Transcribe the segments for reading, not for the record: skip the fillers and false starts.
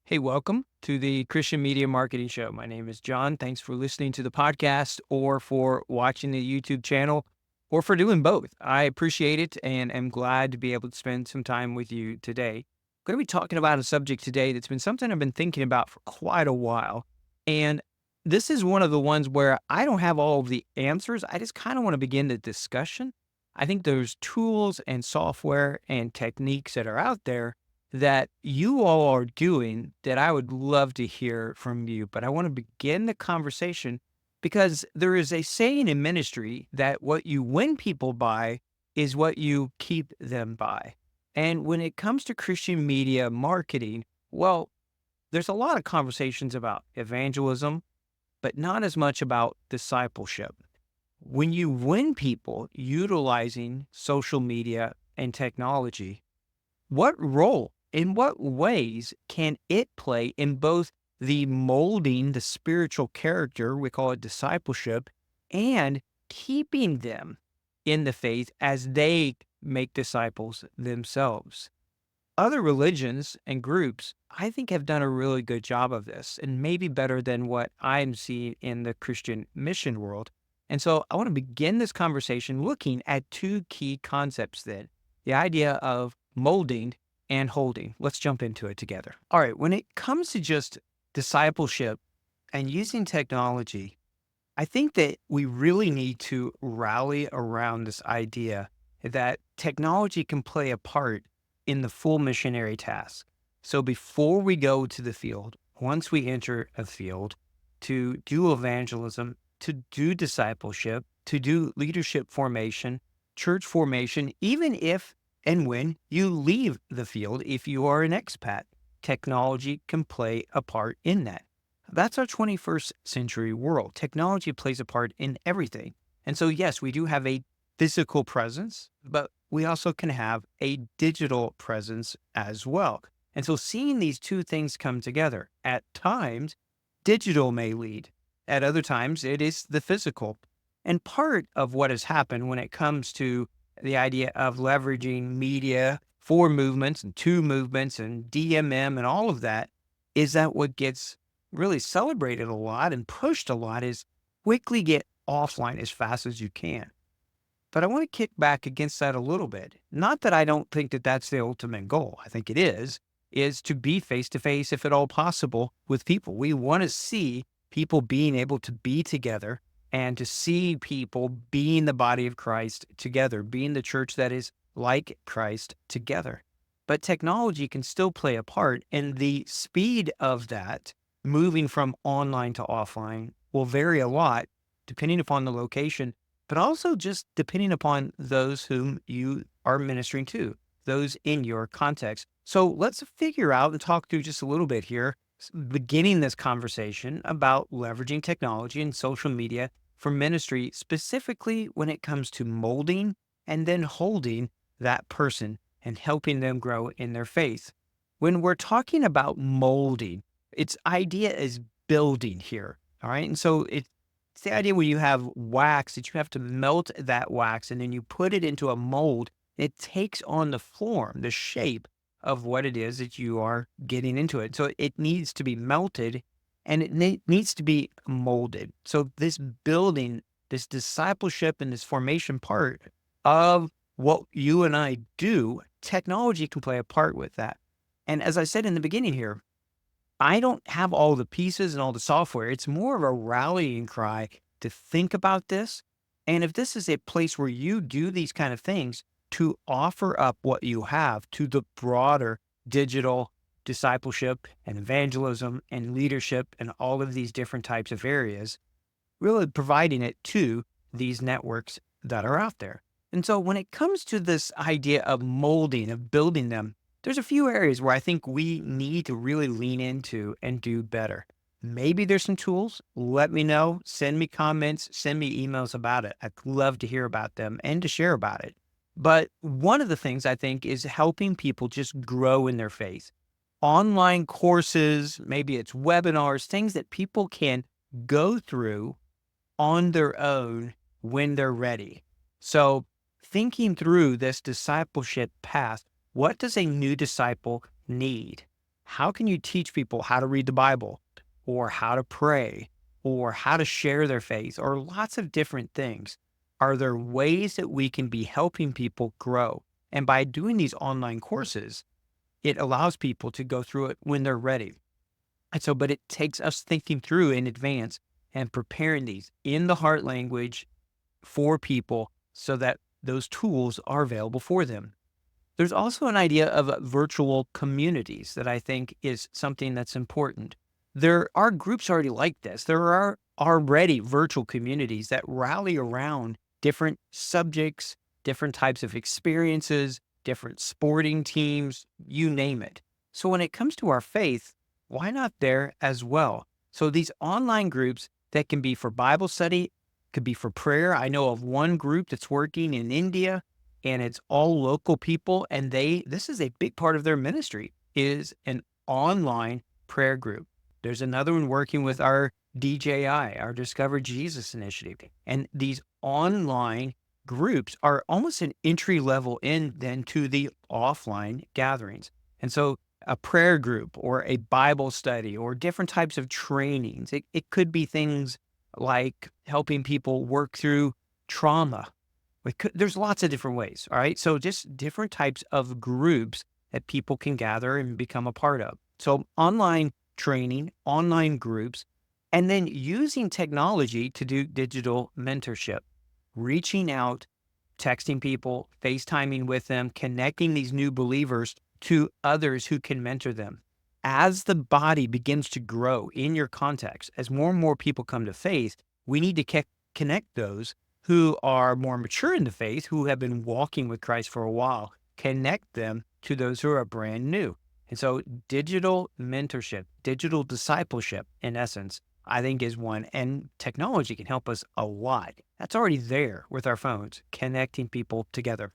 Hey, welcome to the Christian Media Marketing Show. My name is John. Thanks for listening to the podcast or for watching the YouTube channel or for doing both. I appreciate it and am glad to be able to spend some time with you today. I'm going to be talking about a subject today that's been something I've been thinking about for quite a while. And this is one of the ones where I don't have all of the answers. I just kind of want to begin the discussion. I think there's tools and software and techniques that are out there that you all are doing that I would love to hear from you. But I want to begin the conversation because there is a saying in ministry that what you win people by is what you keep them by. And when it comes to Christian media marketing, well, there's a lot of conversations about evangelism, but not as much about discipleship. When you win people utilizing social media and technology, what role, in what ways can it play in both the molding the spiritual character, we call it discipleship, and keeping them in the faith as they make disciples themselves? Other religions and groups, I think, have done a really good job of this and maybe better than what I'm seeing in the Christian mission world. And so I want to begin this conversation looking at two key concepts then, the idea of molding and holding. Let's jump into it together. All right. When it comes to just discipleship and using technology, I think that we really need to rally around this idea that technology can play a part in the full missionary task. So before we go to the field, once we enter a field to do evangelism, to do discipleship, to do leadership formation, church formation, even if and when you leave the field, if you are an expat, technology can play a part in that. That's our 21st century world. Technology plays a part in everything. And so, yes, we do have a physical presence, but we also can have a digital presence as well. And so, seeing these two things come together, at times, digital may lead, at other times, it is the physical. And part of what has happened when it comes to the idea of leveraging media for movements and to movements and DMM and all of that is that what gets really celebrated a lot and pushed a lot is quickly get offline as fast as you can. But I want to kick back against that a little bit. Not that I don't think that that's the ultimate goal. I think it is to be face to face, if at all possible, with people. We want to see people being able to be together and to see people being the body of Christ together, being the church that is like Christ together. But technology can still play a part, and the speed of that moving from online to offline will vary a lot depending upon the location, but also just depending upon those whom you are ministering to, those in your context. So let's figure out and talk through just a little bit here, beginning this conversation about leveraging technology and social media for ministry, specifically when it comes to molding and then holding that person and helping them grow in their faith. When we're talking about molding, its idea is building here. All right. And so it's the idea when you have wax that you have to melt that wax and then you put it into a mold. It takes on the form, the shape of what it is that you are getting into it. So it needs to be melted and it needs to be molded. So this building, this discipleship and this formation part of what you and I do, technology can play a part with that. And as I said in the beginning here, I don't have all the pieces and all the software. It's more of a rallying cry to think about this. And if this is a place where you do these kind of things, to offer up what you have to the broader digital discipleship and evangelism and leadership and all of these different types of areas, really providing it to these networks that are out there. And so when it comes to this idea of molding, of building them, there's a few areas where I think we need to really lean into and do better. Maybe there's some tools. Let me know. Send me comments, send me emails about it. I'd love to hear about them and to share about it. But one of the things I think is helping people just grow in their faith. Online courses, maybe it's webinars, things that people can go through on their own when they're ready. So thinking through this discipleship path, what does a new disciple need? how can you teach people how to read the Bible or how to pray or how to share their faith or lots of different things? Are there ways that we can be helping people grow? And by doing these online courses, it allows people to go through it when they're ready. And so, but it takes us thinking through in advance and preparing these in the heart language for people so that those tools are available for them. There's also an idea of virtual communities that I think is something that's important. There are groups already like this. There are already virtual communities that rally around different subjects, different types of experiences, different sporting teams, you name it. So when it comes to our faith, why not there as well? So these online groups that can be for Bible study, could be for prayer. I know of one group that's working in India and it's all local people, and this is a big part of their ministry is an online prayer group. There's another one working with our DJI, our Discover Jesus initiative. And these online groups are almost an entry level in then to the offline gatherings. And so a prayer group or a Bible study or different types of trainings, it could be things like helping people work through trauma. There's lots of different ways. All right. So just different types of groups that people can gather and become a part of. So online training, online groups, and then using technology to do digital mentorship, reaching out, texting people, FaceTiming with them, connecting these new believers to others who can mentor them. As the body begins to grow in your context, as more and more people come to faith, we need to connect those who are more mature in the faith, who have been walking with Christ for a while, connect them to those who are brand new. And so digital mentorship, digital discipleship, in essence, I think is one. And technology can help us a lot. That's already there with our phones, connecting people together.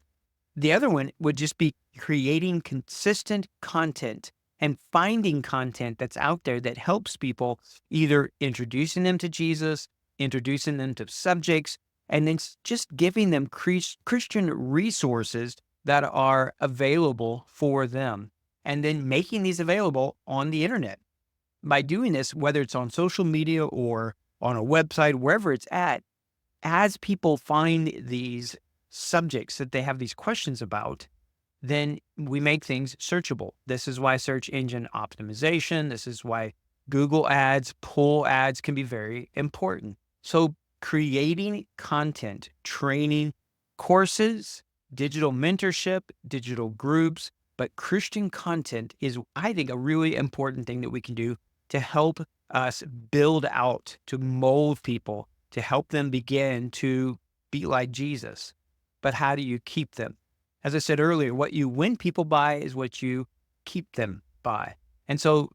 The other one would just be creating consistent content and finding content that's out there that helps people, either introducing them to Jesus, introducing them to subjects, and then just giving them Christian resources that are available for them, and then making these available on the internet. By doing this, whether it's on social media or on a website, wherever it's at, as people find these subjects that they have these questions about, then we make things searchable. This is why search engine optimization, this is why Google ads, pull ads can be very important. So creating content, training, courses, digital mentorship, digital groups, but Christian content is, I think, a really important thing that we can do to help us build out, to mold people, to help them begin to be like Jesus. But how do you keep them? As I said earlier, what you win people by is what you keep them by. And so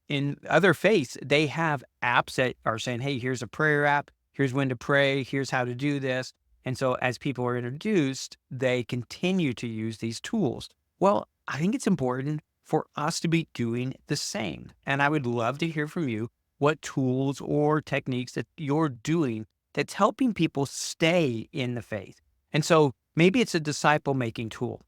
in other faiths, they have apps that are saying, hey, here's a prayer app. Here's when to pray. Here's how to do this. And so as people are introduced, they continue to use these tools. Well, I think it's important for us to be doing the same. And I would love to hear from you what tools or techniques that you're doing that's helping people stay in the faith. And so maybe it's a disciple-making tool,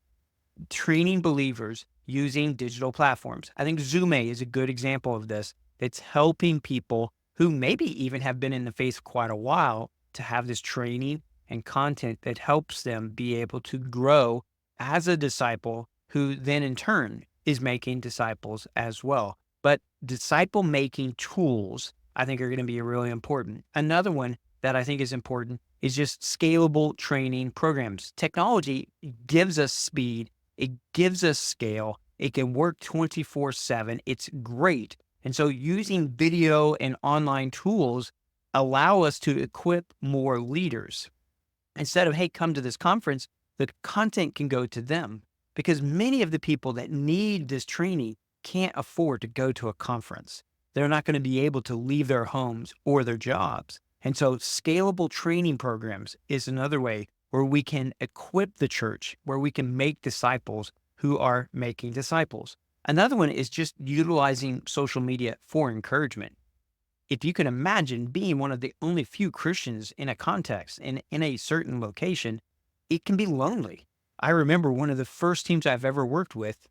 training believers using digital platforms. I think Zoom is a good example of this. It's helping people who maybe even have been in the faith quite a while to have this training and content that helps them be able to grow as a disciple who then in turn is making disciples as well. But disciple-making tools, I think, are going to be really important. Another one that I think is important is just scalable training programs. Technology gives us speed. It gives us scale. It can work 24/7. It's great. And so using video and online tools allow us to equip more leaders. Instead of, hey, come to this conference, the content can go to them, because many of the people that need this training can't afford to go to a conference. They're not going to be able to leave their homes or their jobs. And so scalable training programs is another way where we can equip the church, where we can make disciples who are making disciples. Another one is just utilizing social media for encouragement. If you can imagine being one of the only few Christians in a context, in a certain location, it can be lonely. I remember one of the first teams I've ever worked with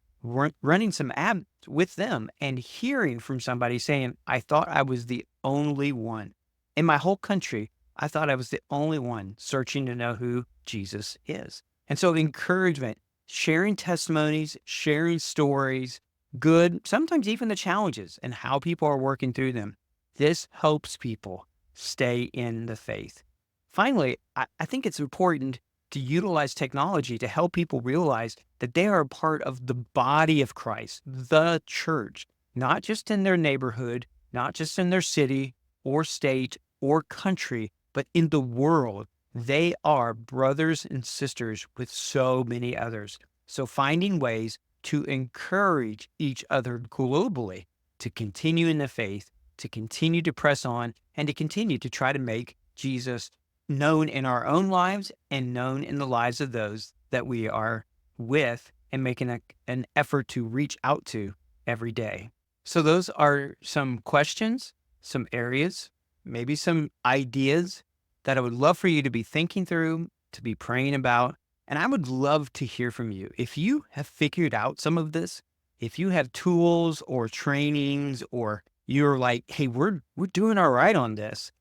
running some ads with them and hearing from somebody saying, I thought I was the only one in my whole country. I thought I was the only one searching to know who Jesus is. And so encouragement, sharing testimonies, sharing stories, good, sometimes even the challenges and how people are working through them. This helps people stay in the faith. Finally, I think it's important to utilize technology to help people realize that they are a part of the body of Christ, the church, not just in their neighborhood, not just in their city or state or country, but in the world. They are brothers and sisters with so many others. So finding ways to encourage each other globally to continue in the faith, to continue to press on, and to continue to try to make Jesus known in our own lives and known in the lives of those that we are with and making an effort to reach out to every day. So those are some questions, some areas, maybe some ideas that I would love for you to be thinking through, to be praying about. And I would love to hear from you. If you have figured out some of this, if you have tools or trainings, or you're like, hey, we're doing all right on this,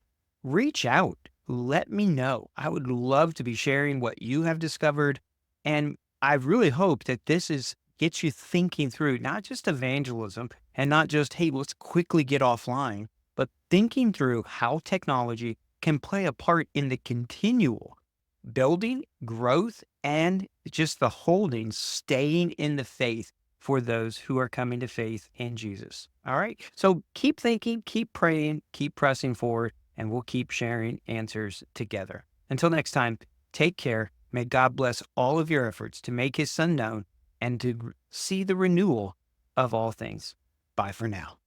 reach out. Let me know. I would love to be sharing what you have discovered. And I really hope that gets you thinking through not just evangelism and not just, hey, let's quickly get offline, but thinking through how technology can play a part in the continual building, growth, and just the holding, staying in the faith for those who are coming to faith in Jesus. All right. So keep thinking, keep praying, keep pressing forward, and we'll keep sharing answers together. Until next time, take care. May God bless all of your efforts to make his son known and to see the renewal of all things. Bye for now.